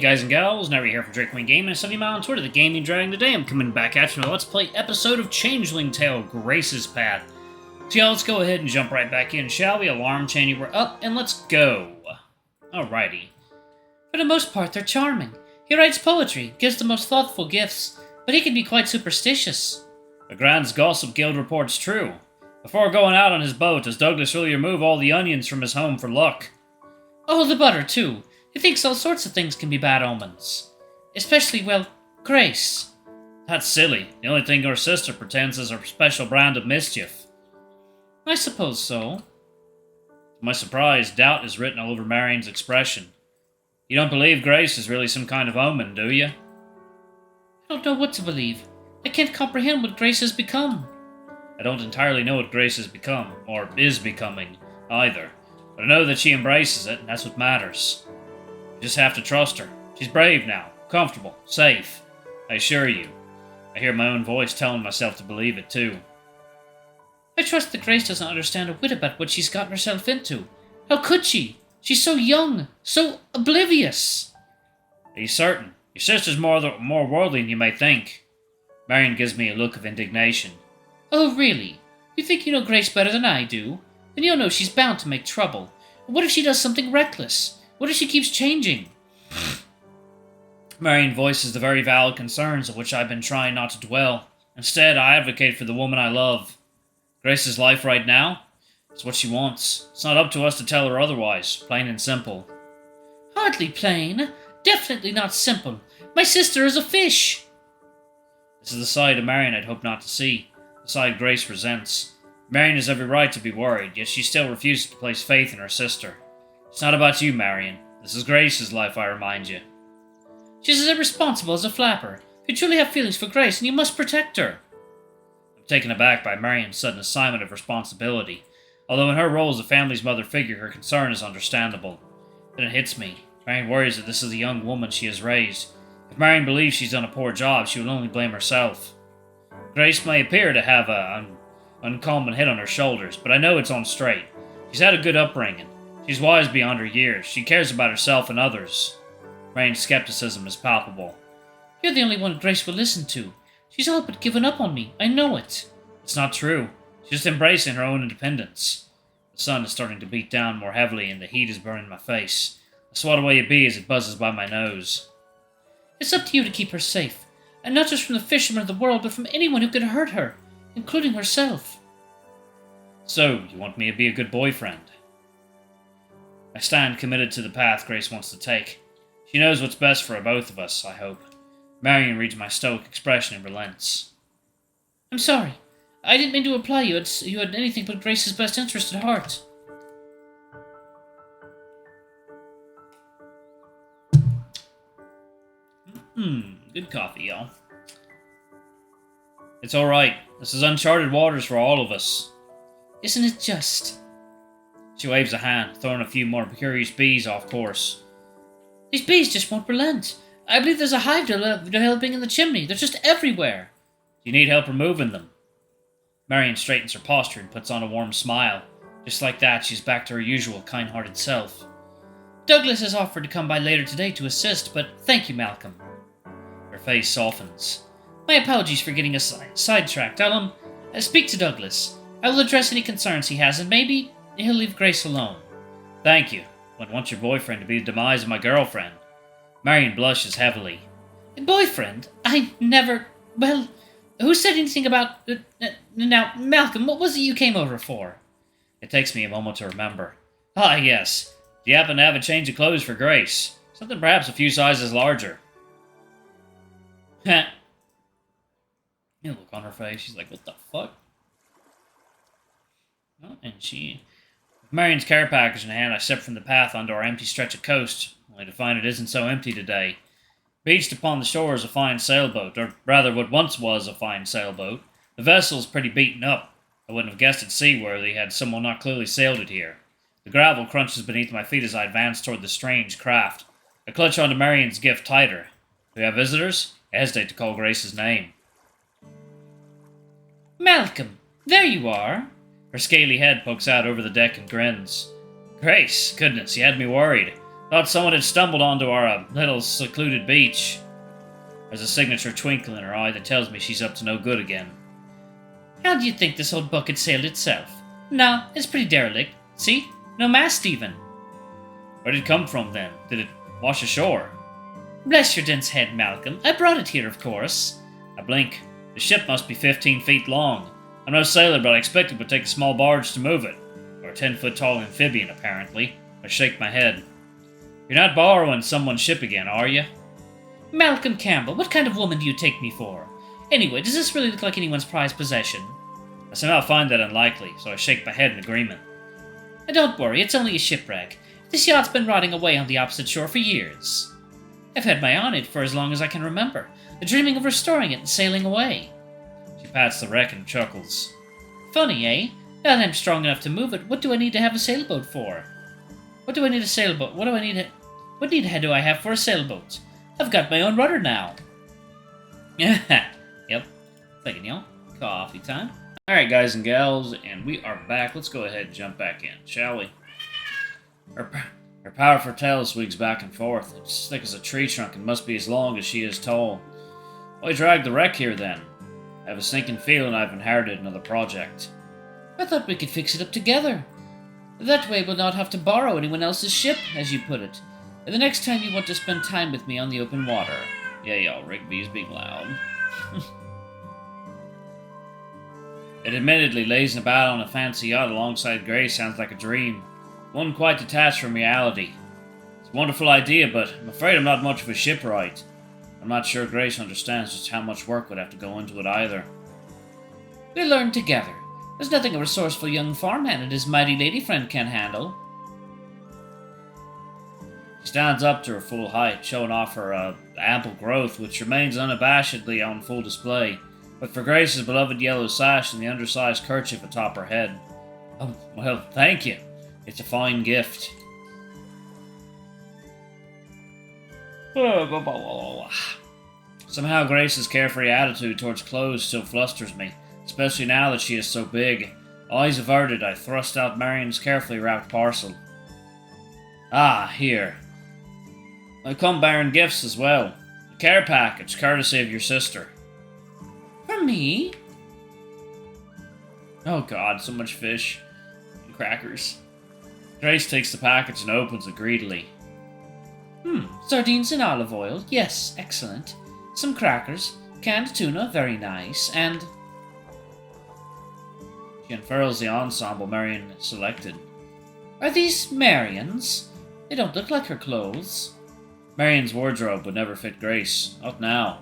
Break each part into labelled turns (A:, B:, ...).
A: guys and gals, Never here from Drake Wing Gaming and Sunny on Twitter, the Gaming Dragon. Today I'm coming back at you with a Let's Play episode of Changeling Tale, Grace's Path. So yeah, let's go ahead and jump right back in, shall we? Alarm chaining, we're up, and let's go. Alrighty.
B: For the most part, they're charming. He writes poetry, gives the most thoughtful gifts, but he can be quite superstitious.
A: The Grand's Gossip Guild reports true. Before going out on his boat, does Douglas really remove all the onions from his home for luck?
B: Oh, the butter, too. He thinks all sorts of things can be bad omens. Especially, well, Grace.
A: That's silly. The only thing her sister pretends is her special brand of mischief.
B: I suppose so.
A: To my surprise, doubt is written all over Marion's expression. You don't believe Grace is really some kind of omen, do you?
B: I don't know what to believe. I can't comprehend what Grace has become.
A: I don't entirely know what Grace has become, or is becoming, either. But I know that she embraces it, and that's what matters. You just have to trust her. She's brave now, comfortable, safe. I assure you. I hear my own voice telling myself to believe it, too.
B: I trust that Grace doesn't understand a whit about what she's gotten herself into. How could she? She's so young, so oblivious.
A: Are you certain? Your sister's more worldly than you may think. Marion gives me a look of indignation.
B: Oh, really? You think you know Grace better than I do? Then you'll know she's bound to make trouble. What if she does something reckless? What if she keeps changing?
A: Marion voices the very valid concerns of which I've been trying not to dwell. Instead, I advocate for the woman I love. Grace's life right now is what she wants. It's not up to us to tell her otherwise, plain and simple.
B: Hardly plain. Definitely not simple. My sister is a fish.
A: This is the side of Marion I'd hope not to see. The side Grace resents. Marion has every right to be worried, yet she still refuses to place faith in her sister. It's not about you, Marion. This is Grace's life, I remind you.
B: She's as irresponsible as a flapper. You truly have feelings for Grace, and you must protect her.
A: I'm taken aback by Marion's sudden assignment of responsibility. Although in her role as the family's mother figure, her concern is understandable. Then it hits me. Marion worries that this is the young woman she has raised. If Marion believes she's done a poor job, she will only blame herself. Grace may appear to have an uncommon head on her shoulders, but I know it's on straight. She's had a good upbringing. She's wise beyond her years. She cares about herself and others. Marion's skepticism is palpable.
B: You're the only one Grace will listen to. She's all but given up on me. I know it.
A: It's not true. She's just embracing her own independence. The sun is starting to beat down more heavily and the heat is burning my face. I swat away a bee as it buzzes by my nose.
B: It's up to you to keep her safe. And not just from the fishermen of the world, but from anyone who could hurt her, including herself.
A: So, you want me to be a good boyfriend? I stand committed to the path Grace wants to take. She knows what's best for both of us, I hope. Marion reads my stoic expression and relents.
B: I'm sorry. I didn't mean to imply you had anything but Grace's best interest at heart.
A: Good coffee, y'all. It's alright. This is uncharted waters for all of us.
B: Isn't it just?
A: She waves a hand, throwing a few more curious bees off course.
B: These bees just won't relent. I believe there's a hive developing in the chimney. They're just everywhere.
A: Do you need help removing them? Marion straightens her posture and puts on a warm smile. Just like that, she's back to her usual kind-hearted self.
B: Douglas has offered to come by later today to assist, but thank you, Malcolm.
A: Her face softens.
B: My apologies for getting us sidetracked. I'll speak to Douglas. I will address any concerns he has, and maybe he'll leave Grace alone.
A: Thank you. I wouldn't want your boyfriend to be the demise of my girlfriend. Marion blushes heavily.
B: Boyfriend? I never... Well, who said anything about... Now, Malcolm, what was it you came over for?
A: It takes me a moment to remember. Ah, yes. Do you happen to have a change of clothes for Grace? Something perhaps a few sizes larger. Heh. You look on her face. She's like, what the fuck? Oh, and she... With Marion's care package in hand, I step from the path onto our empty stretch of coast, only to find it isn't so empty today. Beached upon the shore is a fine sailboat, or rather what once was a fine sailboat. The vessel's pretty beaten up. I wouldn't have guessed it seaworthy had someone not clearly sailed it here. The gravel crunches beneath my feet as I advance toward the strange craft. I clutch onto Marion's gift tighter. Do we have visitors? I hesitate to call Grace's name.
B: Malcolm, there you are.
A: Her scaly head pokes out over the deck and grins. Grace, goodness, you had me worried. Thought someone had stumbled onto our little secluded beach. There's a signature twinkle in her eye that tells me she's up to no good again.
B: How do you think this old bucket sailed itself? No, it's pretty derelict. See? No mast even.
A: Where did it come from then? Did it wash ashore?
B: Bless your dense head, Malcolm. I brought it here, of course.
A: I blink. The ship must be 15 feet long. I'm no sailor, but I expect it would take a small barge to move it. Or a 10-foot-tall amphibian, apparently. I shake my head. You're not borrowing someone's ship again, are you?
B: Malcolm Campbell, what kind of woman do you take me for? Anyway, does this really look like anyone's prized possession?
A: I somehow find that unlikely, so I shake my head in agreement.
B: Don't worry, it's only a shipwreck. This yacht's been rotting away on the opposite shore for years. I've had my eye on it for as long as I can remember, dreaming of restoring it and sailing away.
A: She pats the wreck and chuckles.
B: Funny, eh? Now that I'm strong enough to move it, what do I need to have a sailboat for? What do I need a sailboat? What need do I have for a sailboat? I've got my own rudder now.
A: Yep.
B: Thinking, coffee time.
A: Alright, guys and gals, and we are back. Let's go ahead and jump back in, shall we? Her powerful tail swigs back and forth. It's as thick as a tree trunk and must be as long as she is tall. Why drag the wreck here, then? I have a sinking feeling I've inherited another project.
B: I thought we could fix it up together. That way we'll not have to borrow anyone else's ship, as you put it. And the next time you want to spend time with me on the open water.
A: Yeah, y'all, Rigby's being loud. It admittedly lazing about on a fancy yacht alongside Grace sounds like a dream. One quite detached from reality. It's a wonderful idea, but I'm afraid I'm not much of a shipwright. I'm not sure Grace understands just how much work would have to go into it either.
B: We'll learn together. There's nothing a resourceful young farmhand and his mighty lady friend can handle.
A: She stands up to her full height, showing off her ample growth, which remains unabashedly on full display, but for Grace's beloved yellow sash and the undersized kerchief atop her head. Oh, well, thank you. It's a fine gift. Somehow Grace's carefree attitude towards clothes still flusters me, especially now that she is so big. Eyes averted, I thrust out Marion's carefully wrapped parcel. Ah, here. I come bearing gifts as well. A care package, courtesy of your sister.
B: For me?
A: Oh god, so much fish. And crackers. Grace takes the package and opens it greedily.
B: Sardines and olive oil. Yes, excellent. Some crackers. Canned tuna, very nice. And...
A: She unfurls the ensemble Marion selected.
B: Are these Marion's? They don't look like her clothes.
A: Marion's wardrobe would never fit Grace. Not now.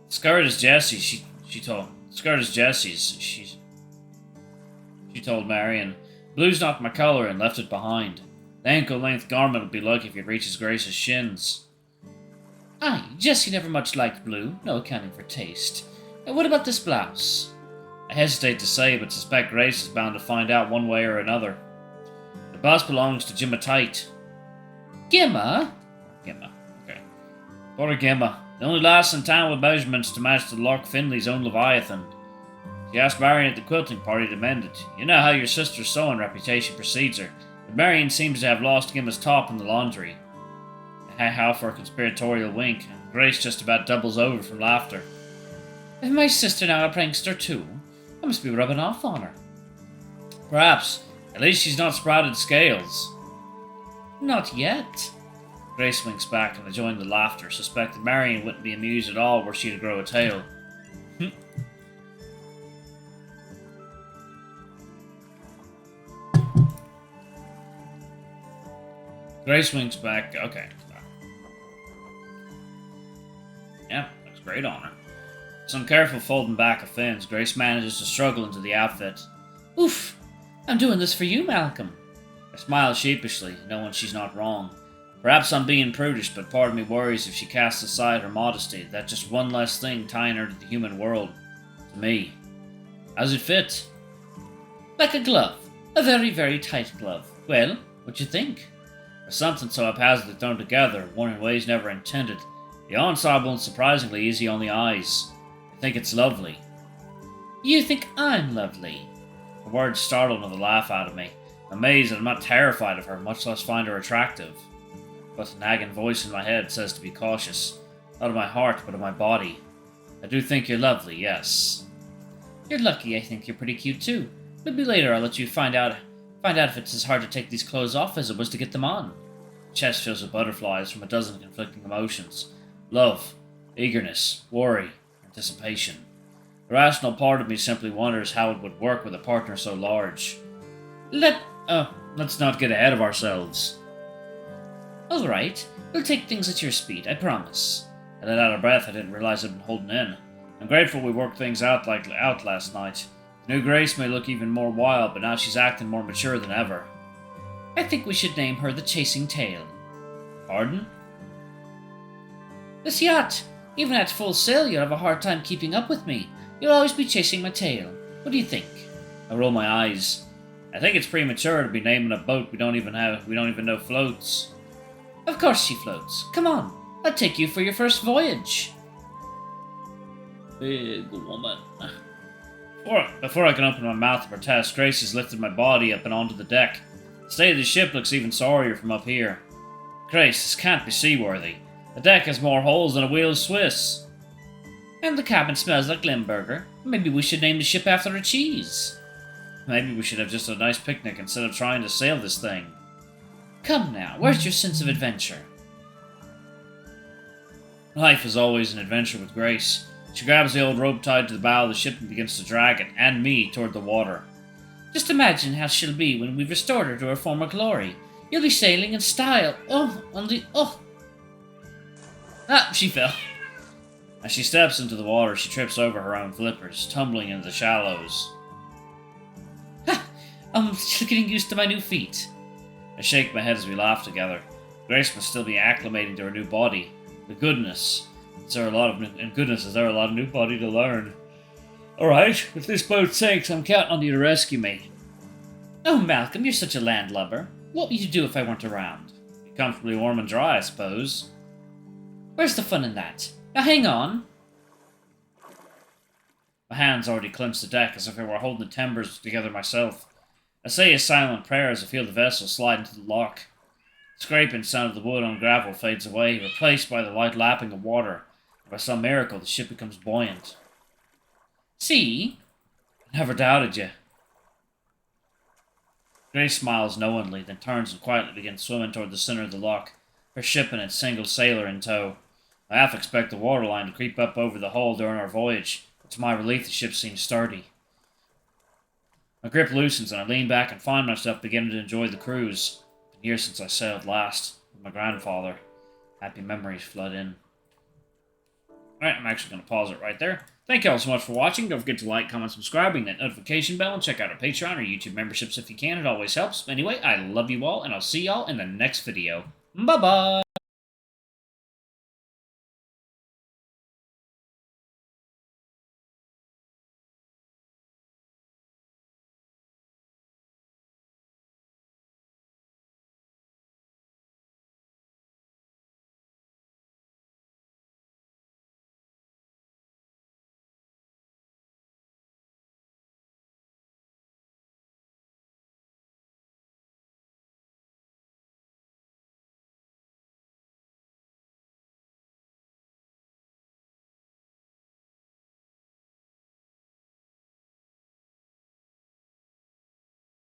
A: The skirt is Jessie's, she told. The skirt is Jessie's, she told Marion. Blue's not my colour and left it behind. The ankle-length garment would be like if it reaches Grace's shins.
B: Aye, Jessie never much liked blue, no accounting for taste. What about this blouse?
A: I hesitate to say, but suspect Grace is bound to find out one way or another. The blouse belongs to Gemma Tite.
B: Gemma?
A: Gemma, okay. Poor Gemma. The only lass in town with measurements to match the Loch Finley's own Leviathan. She asked Marion at the quilting party to mend it. You know how your sister's sewing reputation precedes her, but Marion seems to have lost Gemma's top in the laundry. How for a conspiratorial wink, and Grace just about doubles over from laughter.
B: Is my sister now a prankster too? I must be rubbing off on her.
A: Perhaps. At least she's not sprouted scales.
B: Not yet.
A: Grace winks back and I join the laughter, suspecting Marion wouldn't be amused at all were she to grow a tail. Grace winks back. Okay. Yeah, looks great on her. Some careful folding back of fins, Grace manages to struggle into the outfit.
B: Oof! I'm doing this for you, Malcolm.
A: I smile sheepishly, knowing she's not wrong. Perhaps I'm being prudish, but part of me worries if she casts aside her modesty, that's just one less thing tying her to the human world. To me. How's it fit?
B: Like a glove. A very, very tight glove. Well, what you think?
A: For something so haphazardly thrown together, worn in ways never intended, the ensemble is surprisingly easy on the eyes. I think it's lovely.
B: You think I'm lovely?
A: The words startle another laugh out of me, amazed that I'm not terrified of her, much less find her attractive. but a nagging voice in my head says to be cautious. Not of my heart, but of my body. I do think you're lovely, yes.
B: You're lucky. I think you're pretty cute too. Maybe later I'll let you find out if it's as hard to take these clothes off as it was to get them on.
A: My chest fills with butterflies from a dozen conflicting emotions. Love, eagerness, worry, anticipation. The rational part of me simply wonders how it would work with a partner so large. Let's not get ahead of ourselves.
B: All right. We'll take things at your speed, I promise.
A: I let out a breath I didn't realize I'd been holding in. I'm grateful we worked things out last night. The new Grace may look even more wild, but now she's acting more mature than ever.
B: I think we should name her the Chasing Tail.
A: Pardon?
B: This yacht. Even at full sail, you'll have a hard time keeping up with me. You'll always be chasing my tail. What do you think?
A: I roll my eyes. I think it's premature to be naming a boat we don't even know floats.
B: Of course she floats. Come on. I'll take you for your first voyage.
A: Big woman. Before I can open my mouth to protest, Grace has lifted my body up and onto the deck. The state of the ship looks even sorrier from up here. Grace, this can't be seaworthy. The deck has more holes than a wheel Swiss.
B: And the cabin smells like Limburger. Maybe we should name the ship after a cheese.
A: Maybe we should have just a nice picnic instead of trying to sail this thing.
B: Come now, where's your sense of adventure?
A: Life is always an adventure with Grace. She grabs the old rope tied to the bow of the ship and begins to drag it, and me, toward the water.
B: Just imagine how she'll be when we've restored her to her former glory. You'll be sailing in style.
A: She fell. As she steps into the water, she trips over her own flippers, tumbling into the shallows.
B: I'm still getting used to my new feet.
A: I shake my head as we laugh together. Grace must still be acclimating to her new body. Goodness, is there a lot of new body to learn? Alright, if this boat sinks, I'm counting on you to rescue me.
B: Oh, Malcolm, you're such a landlubber. What would you do if I weren't around?
A: Be comfortably warm and dry, I suppose.
B: Where's the fun in that? Now hang on.
A: My hands already clenched the deck as if I were holding the timbers together myself. I say a silent prayer as I feel the vessel slide into the loch. The scraping sound of the wood on gravel fades away, replaced by the light lapping of water. And by some miracle, the ship becomes buoyant.
B: See?
A: I never doubted you. Grace smiles knowingly, then turns and quietly begins swimming toward the center of the loch, her ship and its single sailor in tow. I half expect the waterline to creep up over the hull during our voyage, but to my relief the ship seems sturdy. My grip loosens and I lean back and find myself beginning to enjoy the cruise. It's been years since I sailed last, with my grandfather. Happy memories flood in. Alright, I'm actually going to pause it right there. Thank you all so much for watching. Don't forget to like, comment, subscribe, ring that notification bell, and check out our Patreon or YouTube memberships if you can. It always helps. Anyway, I love you all, and I'll see y'all in the next video. Bye-bye!